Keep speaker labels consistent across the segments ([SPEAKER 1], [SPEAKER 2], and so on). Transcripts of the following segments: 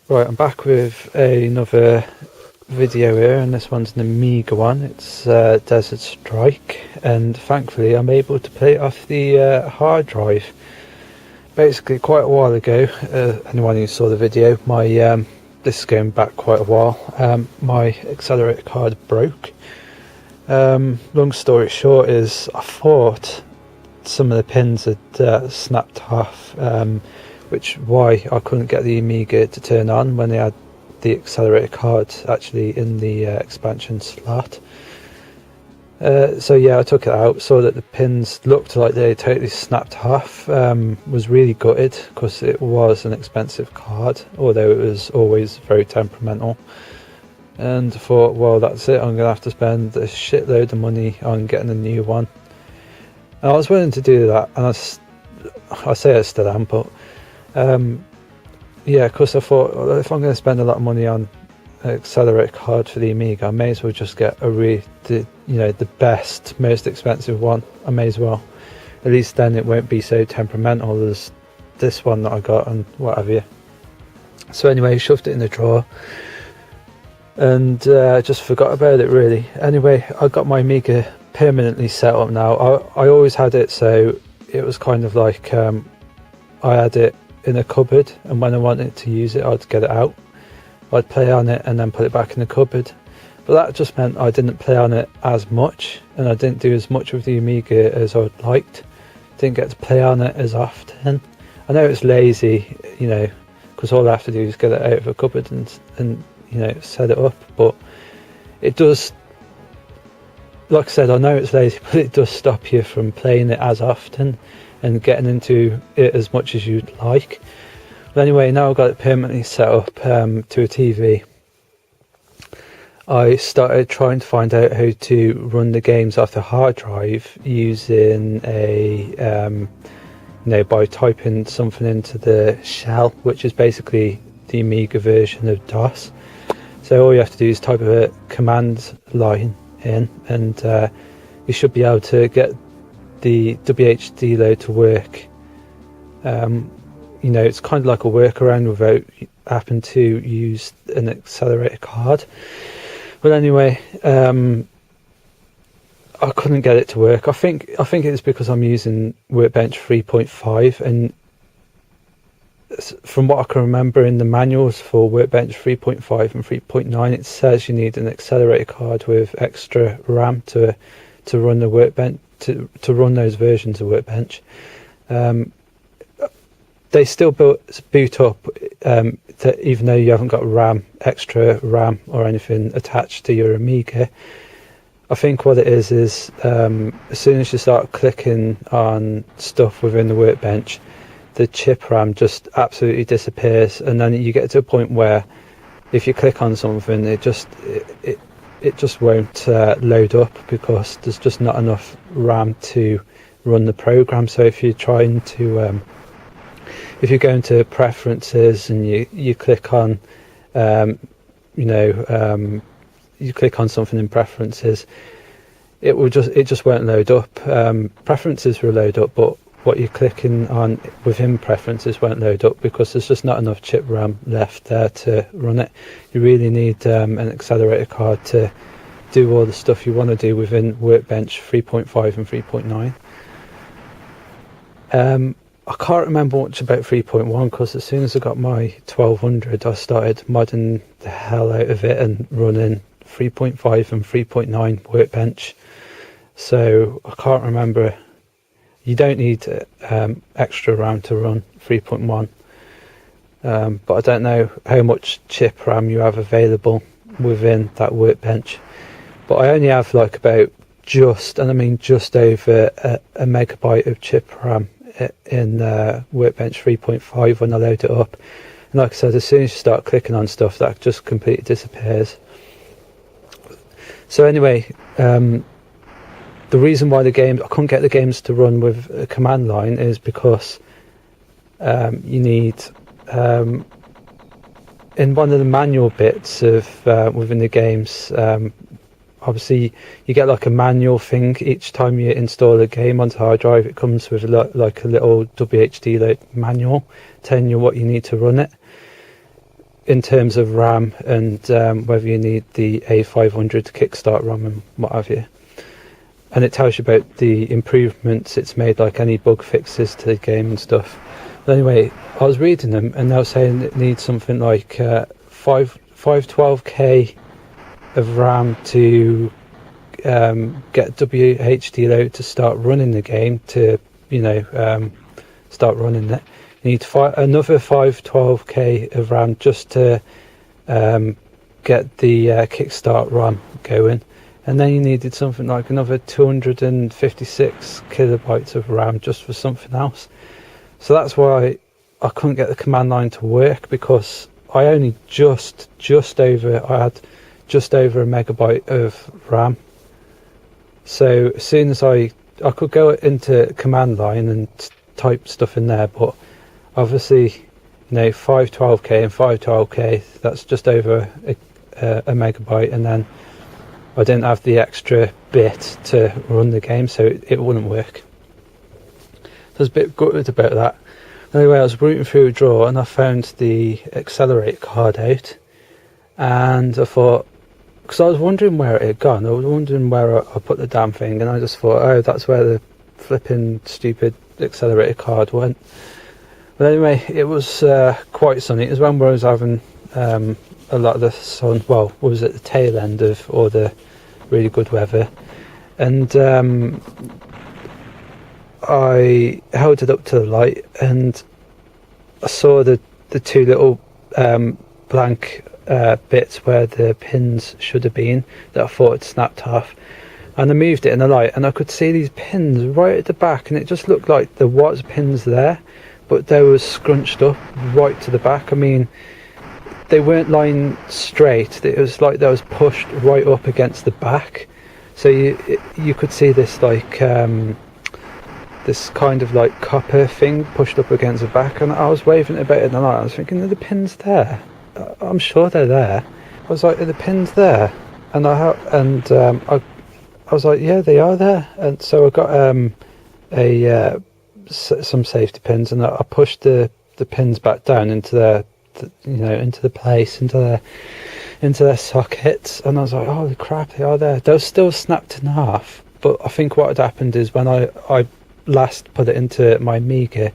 [SPEAKER 1] Right, I'm back with another video here, and this one's an Amiga one. It's Desert Strike, and thankfully I'm able to play it off the hard drive. Basically, quite a while ago, anyone who saw the video, my this is going back quite a while, my accelerator card broke. Long story short is I thought some of the pins had snapped off, which why I couldn't get the Amiga to turn on when they had the accelerator card actually in the expansion slot. So yeah, I took it out, saw that the pins looked like they totally snapped off. Was really gutted because it was an expensive card, although it was always very temperamental. And thought, well, that's it, I'm gonna have to spend a shitload of money on getting a new one. And I was willing to do that, and I say I still am, but yeah, because I thought, well, if I'm going to spend a lot of money on an accelerator card for the Amiga, I may as well just get the best, most expensive one. I may as well. At least then it won't be so temperamental as this one that I got and what have you. So anyway, shoved it in the drawer and just forgot about it really. Anyway, I got my Amiga permanently set up now. I always had it, so it was kind of like I had it in a cupboard, and when I wanted to use it I'd get it out, I'd play on it and then put it back in the cupboard. But that just meant I didn't play on it as much, and I didn't do as much with the Amiga as I'd liked. Didn't get to play on it as often. I know it's lazy, because all I have to do is get it out of a cupboard and set it up, but it does, like I said, I know it's lazy, but it does stop you from playing it as often and getting into it as much as you'd like. But anyway, now I've got it permanently set up to a TV. I started trying to find out how to run the games off the hard drive using by typing something into the shell, which is basically the Amiga version of DOS. So all you have to do is type a command line in, and you should be able to get the WHD load to work. It's kind of like a workaround without having to use an accelerator card. But anyway, I couldn't get it to work. I think it's because I'm using Workbench 3.5, and from what I can remember in the manuals for Workbench 3.5 and 3.9, it says you need an accelerator card with extra RAM to run the Workbench, to run those versions of Workbench. They still boot up even though you haven't got extra RAM or anything attached to your Amiga. I think what it is as soon as you start clicking on stuff within the Workbench, the chip RAM just absolutely disappears, and then you get to a point where if you click on something, it just won't load up because there's just not enough RAM to run the program. So if you're trying to if you go into preferences and you click on you click on something in preferences, it just won't load up. Preferences will load up, but what you're clicking on within preferences won't load up because there's just not enough chip RAM left there to run it. You really need an accelerator card to do all the stuff you want to do within Workbench 3.5 and 3.9. I can't remember much about 3.1 because as soon as I got my 1200 I started modding the hell out of it and running 3.5 and 3.9 Workbench. So I can't remember. You don't need extra RAM to run 3.1, but I don't know how much chip RAM you have available within that Workbench. But I only have like about just over a megabyte of chip RAM in Workbench 3.5 when I load it up. And like I said, as soon as you start clicking on stuff, that just completely disappears. So anyway, the reason why I couldn't get the games to run with a command line is because you need in one of the manual bits of within the games, obviously you get like a manual thing each time you install a game onto hard drive. It comes with like a little WHD like manual telling you what you need to run it. in terms of RAM and whether you need the A500 kickstart RAM and what have you. And it tells you about the improvements it's made, like any bug fixes to the game and stuff. But anyway, I was reading them and they were saying it needs something like 512k of RAM to get WHD load to start running the game, to start running it. You need another 512k of RAM just to get the kickstart RAM going. And then you needed something like another 256 kilobytes of RAM just for something else. So that's why I couldn't get the command line to work, because I only had just over a megabyte of RAM. So as soon as I could go into command line and type stuff in there, but obviously 512k and 512k, that's just over a megabyte, and then I didn't have the extra bit to run the game, so it wouldn't work. So I was a bit gutted about that. Anyway, I was rooting through a drawer and I found the accelerator card out, and I thought, because I was wondering where it had gone, I was wondering where I put the damn thing, and I just thought, oh, that's where the flipping stupid accelerator card went. But anyway, it was quite sunny. It was when I was having a lot of the sun, well, was at the tail end of all the really good weather, and I held it up to the light and I saw the two little blank bits where the pins should have been that I thought had snapped off, and I moved it in the light and I could see these pins right at the back, and it just looked like there was pins there, but they were scrunched up right to the back. I mean, they weren't lying straight, it was like they was pushed right up against the back, so you could see this like this kind of like copper thing pushed up against the back, and I was waving it about in the light. I was thinking, are the pins there? I'm sure they're there. I was like, are the pins there? And I was like, yeah, they are there. And so I got some safety pins, and I pushed the pins back down into their sockets, and I was like, holy crap, they are there. They were still snapped in half, but I think what had happened is when I last put it into my Amiga,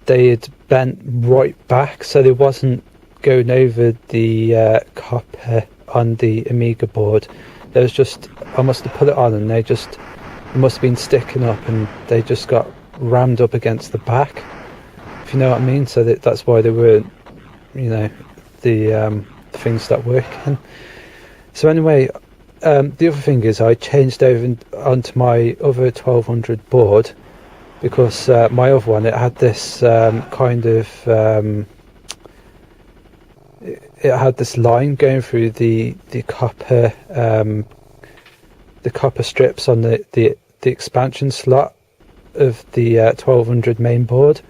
[SPEAKER 1] they had bent right back, so they wasn't going over the copper on the Amiga board. There was just, I must have put it on and they must have been sticking up, and they just got rammed up against the back, if you know what I mean. So that's why they weren't, the things stopped working. So anyway, the other thing is I changed over onto my other 1200 board, because my other one, it had this kind of it had this line going through the copper strips on the expansion slot of the 1200 main board,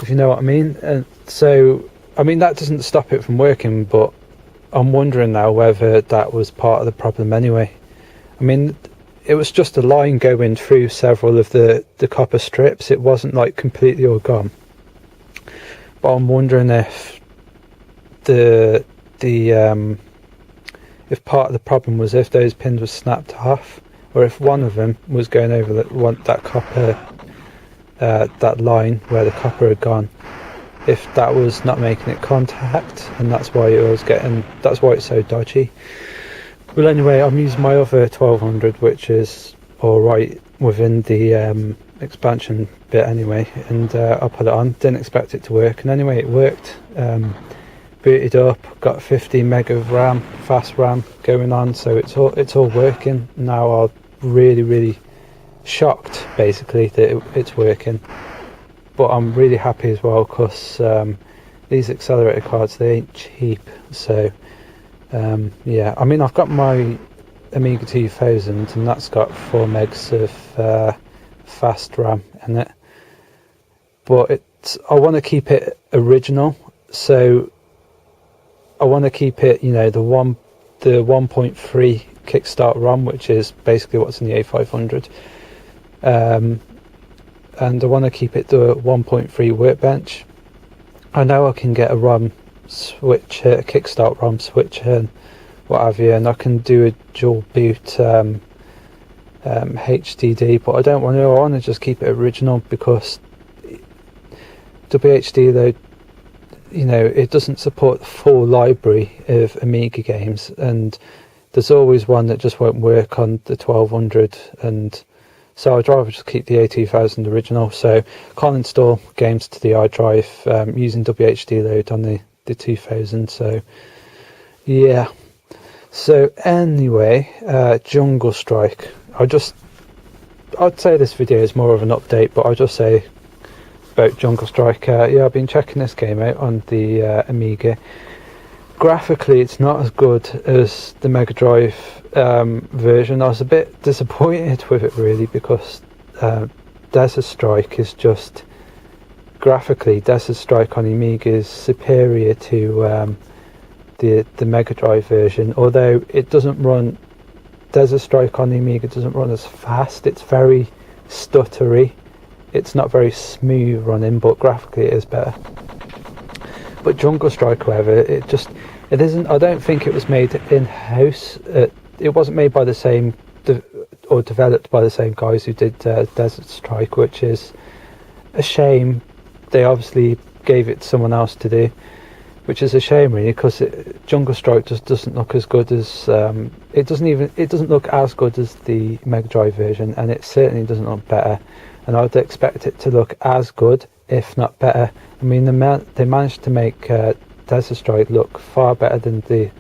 [SPEAKER 1] if you know what I mean. And so I mean, that doesn't stop it from working, but I'm wondering now whether that was part of the problem anyway. I mean, it was just a line going through several of the copper strips. It wasn't like completely all gone. But I'm wondering if if part of the problem was if those pins were snapped off, or if one of them was going over that copper, that line where the copper had gone, if that was not making it contact, and that's why it's so dodgy. Well, anyway, I'm using my other 1200, which is alright within the expansion bit anyway, and I put it on. Didn't expect it to work, and anyway it worked. Booted up, got 50 meg of RAM, fast RAM going on, so it's all working now. I'm really shocked basically that it's working, but I'm really happy as well, because these accelerator cards, they ain't cheap. So yeah, I mean, I've got my Amiga 2000 and that's got 4 megs of fast RAM in it, but I want to keep it original, so I want to keep it, the 1.3 kickstart RAM, which is basically what's in the A500, and I want to keep it the 1.3 workbench. I know I can get a RAM switch it, kickstart ROM switch and what have you, and I can do a dual boot HDD, but I don't want to. I want to just keep it original, because WHD though, it doesn't support the full library of Amiga games, and there's always one that just won't work on the 1200, and so I'd rather just keep the A2000 original. So can't install games to the iDrive using WHD load on the 2000. So yeah. So anyway, Jungle Strike. I'd say this video is more of an update, but I'll just say about Jungle Strike. Yeah, I've been checking this game out on the Amiga. Graphically, it's not as good as the Mega Drive version. I was a bit disappointed with it, really, because Desert Strike is just graphically, Desert Strike on Amiga is superior to the Mega Drive version. Although it doesn't run, Desert Strike on the Amiga doesn't run as fast. It's very stuttery. It's not very smooth running, but graphically it is better. But Jungle Strike, however, it isn't. I don't think it was made in-house. It wasn't made by the same, or developed by the same guys who did Desert Strike, which is a shame. They obviously gave it to someone else to do, which is a shame, really, because Jungle Strike just doesn't look as good as it doesn't look as good as the Mega Drive version, and it certainly doesn't look better. And I would expect it to look as good, if not better. I mean, they managed to make Desert Strike look far better than the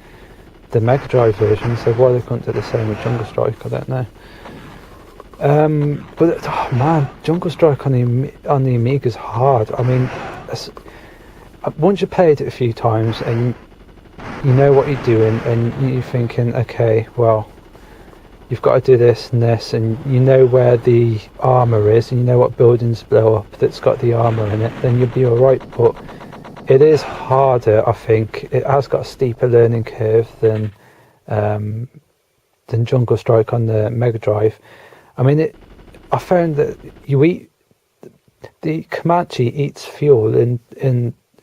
[SPEAKER 1] Mega Drive version, so why they couldn't do the same with Jungle Strike, I don't know. But oh man, Jungle Strike on the Amiga is hard. I mean, once you've played it a few times and you know what you're doing, and you're thinking, okay, well, you've got to do this and this, and you know where the armour is, and you know what buildings blow up that's got the armour in it, then you'll be alright. But it is harder, I think. It has got a steeper learning curve than Jungle Strike on the Mega Drive. I mean, I found that the Comanche eats fuel in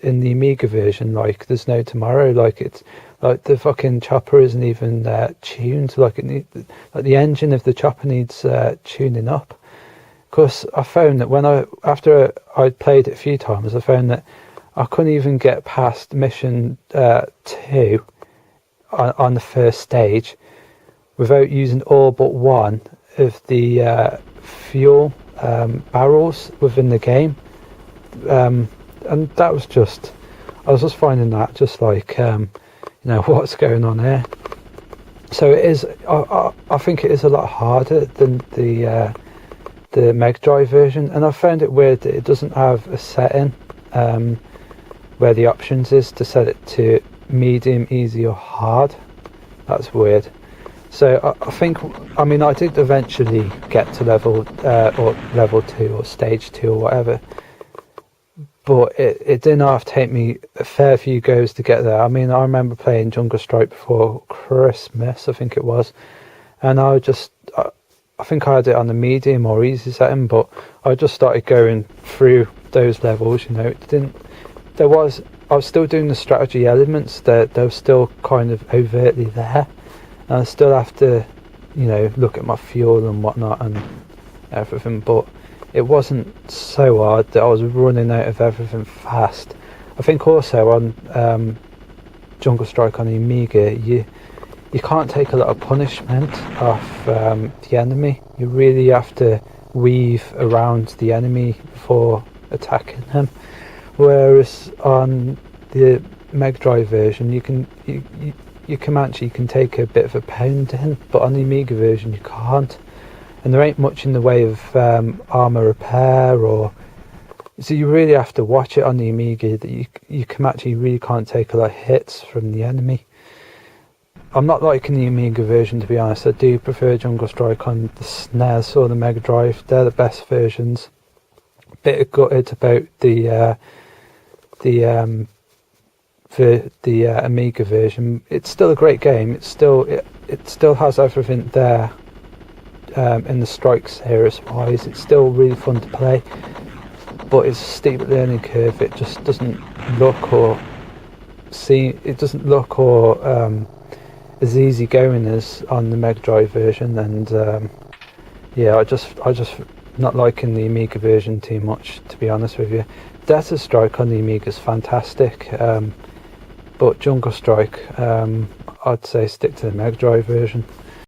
[SPEAKER 1] the Amiga version like there's no tomorrow. Like, it's like the fucking chopper isn't even tuned. Like the engine of the chopper needs tuning up. Because I found that after I'd played it a few times, I found that I couldn't even get past mission 2 on the first stage without using all but one of the fuel barrels within the game. And that was I was just finding that just like, what's going on here? So it is, I think it is a lot harder than the Mega Drive version, and I found it weird that it doesn't have a setting where the options is to set it to medium, easy or hard. That's weird. So I think, I mean, I did eventually get to level 2 or stage 2 or whatever, but it didn't have to take me a fair few goes to get there. I mean, I remember playing Jungle Strike before Christmas, I think it was, and I think I had it on the medium or easy setting, but I just started going through those levels. I was still doing the strategy elements, that they were still kind of overtly there, and I still have to, look at my fuel and whatnot and everything, but it wasn't so hard that I was running out of everything fast. I think also on Jungle Strike on the Amiga, you can't take a lot of punishment off the enemy. You really have to weave around the enemy before attacking them. Whereas on the Mega Drive version, you can take a bit of a pounding, but on the Amiga version you can't. And there ain't much in the way of armour repair, so you really have to watch it on the Amiga, that you really can't take a lot of hits from the enemy. I'm not liking the Amiga version, to be honest. I do prefer Jungle Strike on the SNES or the Mega Drive. They're the best versions. Bit gutted about the Amiga version. It's still a great game. It still has everything there. In the Strike series wise, it's still really fun to play, but it's a steep learning curve. It just doesn't look or look or as easy going as on the Mega Drive version, and yeah, I just not liking the Amiga version too much, to be honest with you. Desert Strike on the Amiga is fantastic, but Jungle Strike, I'd say stick to the Mega Drive version.